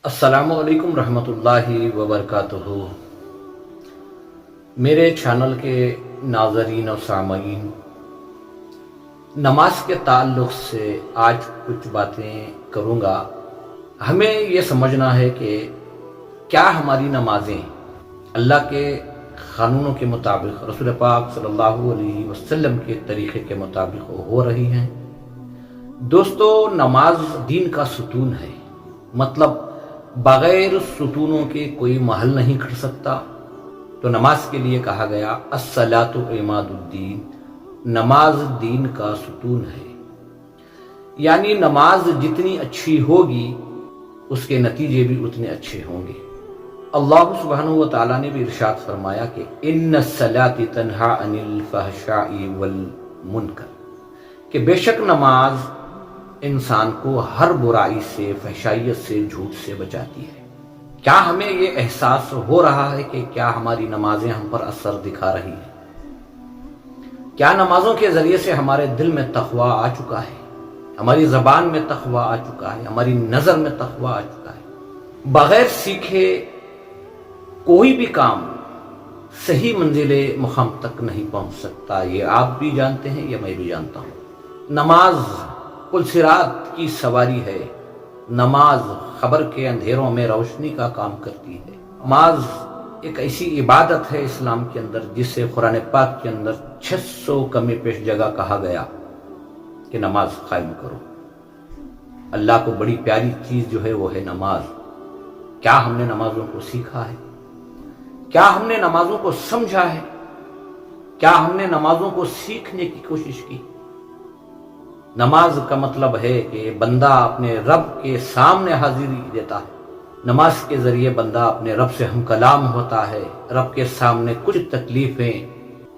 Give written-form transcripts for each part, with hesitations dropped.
السلام علیکم رحمۃ اللہ وبرکاتہ۔ میرے چینل کے ناظرین و سامعین، نماز کے تعلق سے آج کچھ باتیں کروں گا۔ ہمیں یہ سمجھنا ہے کہ کیا ہماری نمازیں اللہ کے قانونوں کے مطابق، رسول پاک صلی اللہ علیہ وسلم کے طریقے کے مطابق ہو رہی ہیں؟ دوستو، نماز دین کا ستون ہے، مطلب بغیر ستونوں کے کوئی محل نہیں کھڑ سکتا۔ تو نماز کے لیے کہا گیا الصلاۃ عماد الدین، نماز دین کا ستون ہے۔ یعنی نماز جتنی اچھی ہوگی اس کے نتیجے بھی اتنے اچھے ہوں گے۔ اللہ سبحانہ و تعالیٰ نے بھی ارشاد فرمایا کہ ان الصلاۃ تنہی عن الفحشاء والمنکر، کہ بے شک نماز انسان کو ہر برائی سے، فحشائیت سے، جھوٹ سے بچاتی ہے۔ کیا ہمیں یہ احساس ہو رہا ہے کہ کیا ہماری نمازیں ہم پر اثر دکھا رہی ہیں؟ کیا نمازوں کے ذریعے سے ہمارے دل میں تقویٰ آ چکا ہے، ہماری زبان میں تقویٰ آ چکا ہے، ہماری نظر میں تقویٰ آ چکا ہے؟ بغیر سیکھے کوئی بھی کام صحیح منزل مقام تک نہیں پہنچ سکتا، یہ آپ بھی جانتے ہیں، یہ میں بھی جانتا ہوں۔ نماز پل صراط کی سواری ہے، نماز خبر کے اندھیروں میں روشنی کا کام کرتی ہے۔ نماز ایک ایسی عبادت ہے اسلام کے اندر جسے قرآن پاک کے اندر 600 کمی پیش جگہ کہا گیا کہ نماز قائم کرو۔ اللہ کو بڑی پیاری چیز جو ہے وہ ہے نماز۔ کیا ہم نے نمازوں کو سیکھا ہے؟ کیا ہم نے نمازوں کو سمجھا ہے؟ کیا ہم نے نمازوں کو سیکھنے کی کوشش کی؟ نماز کا مطلب ہے کہ بندہ اپنے رب کے سامنے حاضری دیتا ہے۔ نماز کے ذریعے بندہ اپنے رب سے ہم کلام ہوتا ہے، رب کے سامنے کچھ تکلیفیں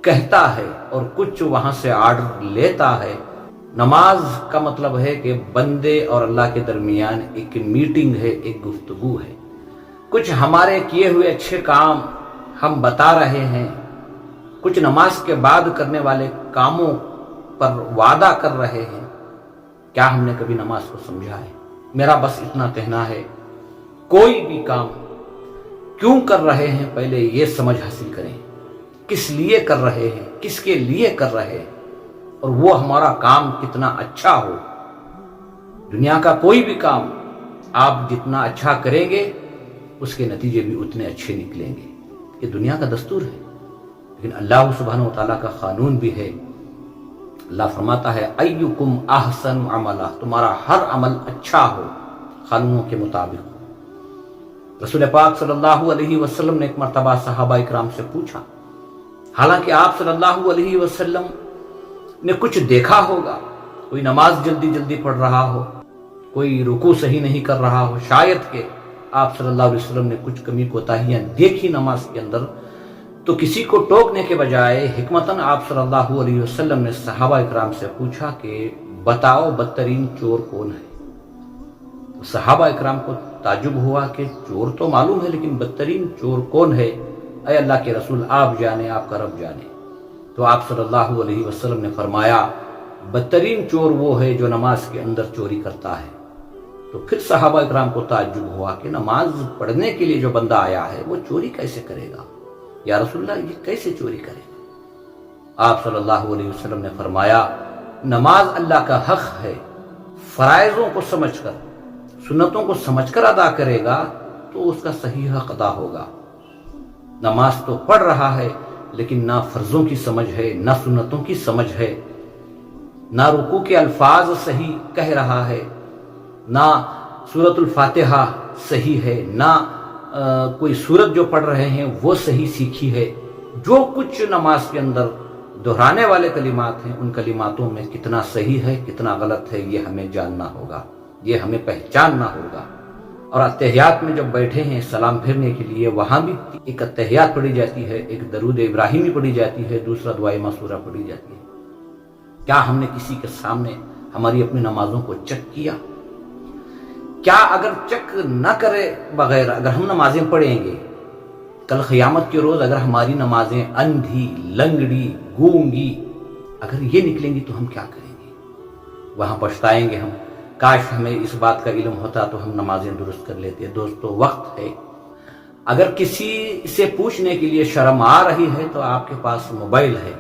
کہتا ہے اور کچھ وہاں سے آرڈر لیتا ہے۔ نماز کا مطلب ہے کہ بندے اور اللہ کے درمیان ایک میٹنگ ہے، ایک گفتگو ہے۔ کچھ ہمارے کیے ہوئے اچھے کام ہم بتا رہے ہیں، کچھ نماز کے بعد کرنے والے کاموں پر وعدہ کر رہے ہیں۔ کیا ہم نے کبھی نماز کو سمجھا ہے؟ میرا بس اتنا کہنا ہے، کوئی بھی کام کیوں کر رہے ہیں پہلے یہ سمجھ حاصل کریں، کس لیے کر رہے ہیں، کس کے لیے کر رہے ہیں، اور وہ ہمارا کام کتنا اچھا ہو۔ دنیا کا کوئی بھی کام آپ جتنا اچھا کریں گے اس کے نتیجے بھی اتنے اچھے نکلیں گے۔ یہ دنیا کا دستور ہے، لیکن اللہ سبحانہ و تعالیٰ کا قانون بھی ہے۔ اللہ فرماتا ہے ایکم احسن عملا، تمہارا ہر عمل اچھا ہو، قانونوں کے مطابق ہو۔ رسول پاک صلی اللہ علیہ وسلم نے ایک مرتبہ صحابہ اکرام سے پوچھا، حالانکہ آپ صلی اللہ علیہ وسلم نے کچھ دیکھا ہوگا، کوئی نماز جلدی جلدی پڑھ رہا ہو، کوئی رکوع صحیح نہیں کر رہا ہو، شاید کہ آپ صلی اللہ علیہ وسلم نے کچھ کمی کوتاہیاں دیکھی نماز کے اندر، تو کسی کو ٹوکنے کے بجائے حکمتاً آپ صلی اللہ علیہ وسلم نے صحابہ اکرام سے پوچھا کہ بتاؤ بدترین چور کون ہے؟ صحابہ اکرام کو تعجب ہوا کہ چور تو معلوم ہے لیکن بدترین چور کون ہے؟ اے اللہ کے رسول، آپ جانے، آپ کا رب جانے۔ تو آپ صلی اللہ علیہ وسلم نے فرمایا بدترین چور وہ ہے جو نماز کے اندر چوری کرتا ہے۔ تو پھر صحابہ اکرام کو تعجب ہوا کہ نماز پڑھنے کے لیے جو بندہ آیا ہے وہ چوری کیسے کرے گا؟ یا رسول اللہ، یہ کیسے چوری کرے گا؟ آپ صلی اللہ علیہ وسلم نے فرمایا نماز اللہ کا حق ہے، فرائضوں کو سمجھ کر، سنتوں کو سمجھ کر ادا کرے گا تو اس کا صحیح حق ادا ہوگا۔ نماز تو پڑھ رہا ہے لیکن نہ فرضوں کی سمجھ ہے، نہ سنتوں کی سمجھ ہے، نہ رکوع کے الفاظ صحیح کہہ رہا ہے، نہ سورۃ الفاتحہ صحیح ہے، نہ کوئی سورت جو پڑھ رہے ہیں وہ صحیح سیکھی ہے۔ جو کچھ نماز کے اندر دہرانے والے کلمات ہیں ان کلماتوں میں کتنا صحیح ہے، کتنا غلط ہے، یہ ہمیں جاننا ہوگا، یہ ہمیں پہچاننا ہوگا۔ اور اتحیات میں جب بیٹھے ہیں سلام پھیرنے کے لیے، وہاں بھی ایک اتحیات پڑھی جاتی ہے، ایک درود ابراہیمی پڑھی جاتی ہے، دوسرا دعائے معصورہ پڑھی جاتی ہے۔ کیا ہم نے کسی کے سامنے ہماری اپنی نمازوں کو چیک کیا؟ کیا اگر چیک نہ کرے بغیر اگر ہم نمازیں پڑھیں گے، کل قیامت کے روز اگر ہماری نمازیں اندھی، لنگڑی، گونگی اگر یہ نکلیں گی تو ہم کیا کریں گے؟ وہاں پچھتائیں گے ہم کاش ہمیں اس بات کا علم ہوتا تو ہم نمازیں درست کر لیتے. دوستو وقت ہے. اگر کسی سے پوچھنے کے لیے شرم آ رہی ہے تو آپ کے پاس موبائل ہے.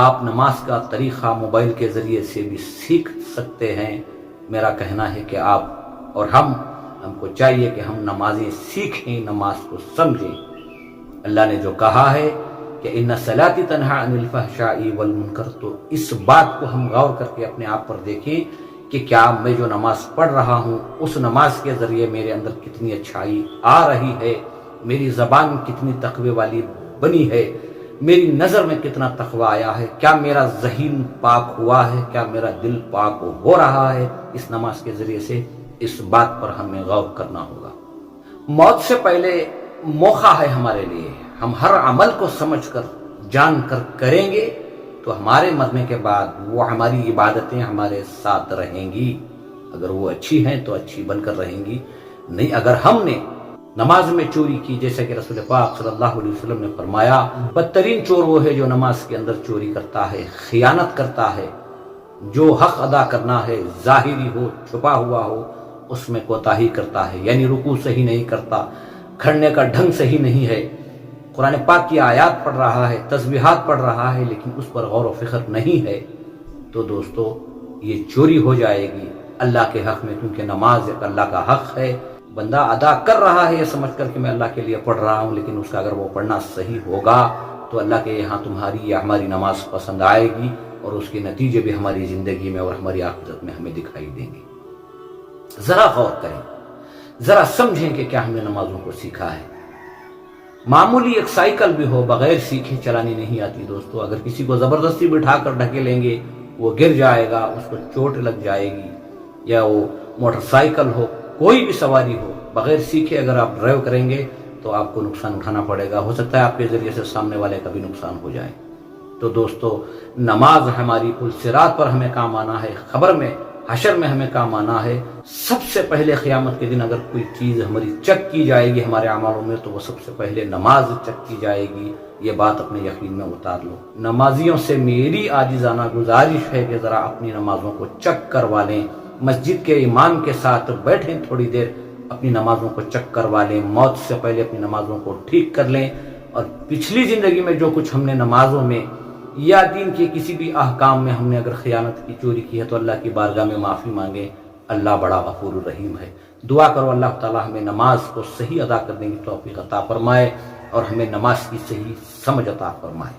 آپ نماز کا طریقہ موبائل کے ذریعے سے بھی سیکھ سکتے ہیں. میرا کہنا ہے کہ آپ اور ہم کو چاہیے کہ ہم نمازیں سیکھیں، نماز کو سمجھیں. اللہ نے جو کہا ہے کہ ان صلاتی تنہا عن الفحشاء والمنکر، تو اس بات کو ہم غور کر کے اپنے آپ پر دیکھیں کہ کیا میں جو نماز پڑھ رہا ہوں اس نماز کے ذریعے میرے اندر کتنی اچھائی آ رہی ہے، میری زبان کتنی تقوی والی بنی ہے، میری نظر میں کتنا تقوی آیا ہے، کیا میرا ذہن پاک ہوا ہے، کیا میرا دل پاک ہو رہا ہے. اس نماز کے ذریعے سے اس بات پر ہمیں غور کرنا ہوگا. موت سے پہلے موقع ہے ہمارے لیے. ہم ہر عمل کو سمجھ کر جان کر کریں گے تو ہمارے مرنے کے بعد وہ ہماری عبادتیں ہمارے ساتھ رہیں گی. اگر وہ اچھی ہیں تو اچھی بن کر رہیں گی. نہیں، اگر ہم نے نماز میں چوری کی، جیسا کہ رسول پاک صلی اللہ علیہ وسلم نے فرمایا بدترین چور وہ ہے جو نماز کے اندر چوری کرتا ہے، خیانت کرتا ہے. جو حق ادا کرنا ہے، ظاہری ہو چھپا ہوا ہو، اس میں کوتاہی کرتا ہے. یعنی رکوع صحیح نہیں کرتا، کھڑنے کا ڈھنگ صحیح نہیں ہے، قرآن پاک کی آیات پڑھ رہا ہے، تسبیحات پڑھ رہا ہے، لیکن اس پر غور و فکر نہیں ہے، تو دوستو یہ چوری ہو جائے گی اللہ کے حق میں. کیونکہ نماز ایک اللہ کا حق ہے. بندہ ادا کر رہا ہے یہ سمجھ کر کہ میں اللہ کے لیے پڑھ رہا ہوں، لیکن اس کا اگر وہ پڑھنا صحیح ہوگا تو اللہ کے یہاں تمہاری یا ہماری نماز پسند آئے گی، اور اس کے نتیجے بھی ہماری زندگی میں اور ہماری آخرت میں ہمیں دکھائی دیں گے. ذرا غور کریں، ذرا سمجھیں کہ کیا ہم نے نمازوں کو سیکھا ہے. معمولی ایک سائیکل بھی ہو بغیر سیکھے چلانی نہیں آتی دوستو. اگر کسی کو زبردستی بٹھا کر ڈھکیلیں گے وہ گر جائے گا، اس کو چوٹ لگ جائے گی. یا وہ موٹر سائیکل ہو، کوئی بھی سواری ہو، بغیر سیکھے اگر آپ ڈرائیو کریں گے تو آپ کو نقصان اٹھانا پڑے گا. ہو سکتا ہے آپ کے ذریعے سے سامنے والے کا بھی نقصان ہو جائے. تو دوستو نماز ہماری پل صراط پر ہمیں کام آنا ہے، خبر میں حشر میں ہمیں کام آنا ہے. سب سے پہلے قیامت کے دن اگر کوئی چیز ہماری چیک کی جائے گی ہمارے اعمالوں میں تو وہ سب سے پہلے نماز چیک کی جائے گی. یہ بات اپنے یقین میں اتار لو. نمازیوں سے میری عاجزانہ گزارش ہے کہ ذرا اپنی نمازوں کو چیک کروا لیں. مسجد کے امام کے ساتھ بیٹھیں، تھوڑی دیر اپنی نمازوں کو چیک کروا لیں. موت سے پہلے اپنی نمازوں کو ٹھیک کر لیں. اور پچھلی زندگی میں جو کچھ ہم نے نمازوں میں یا دین کے کسی بھی احکام میں ہم نے اگر خیانت کی، چوری کی ہے تو اللہ کی بارگاہ میں معافی مانگیں. اللہ بڑا غفور الرحیم ہے. دعا کرو اللہ تعالیٰ ہمیں نماز کو صحیح ادا کرنے کی توفیق عطا فرمائے اور ہمیں نماز کی صحیح سمجھ عطا فرمائے.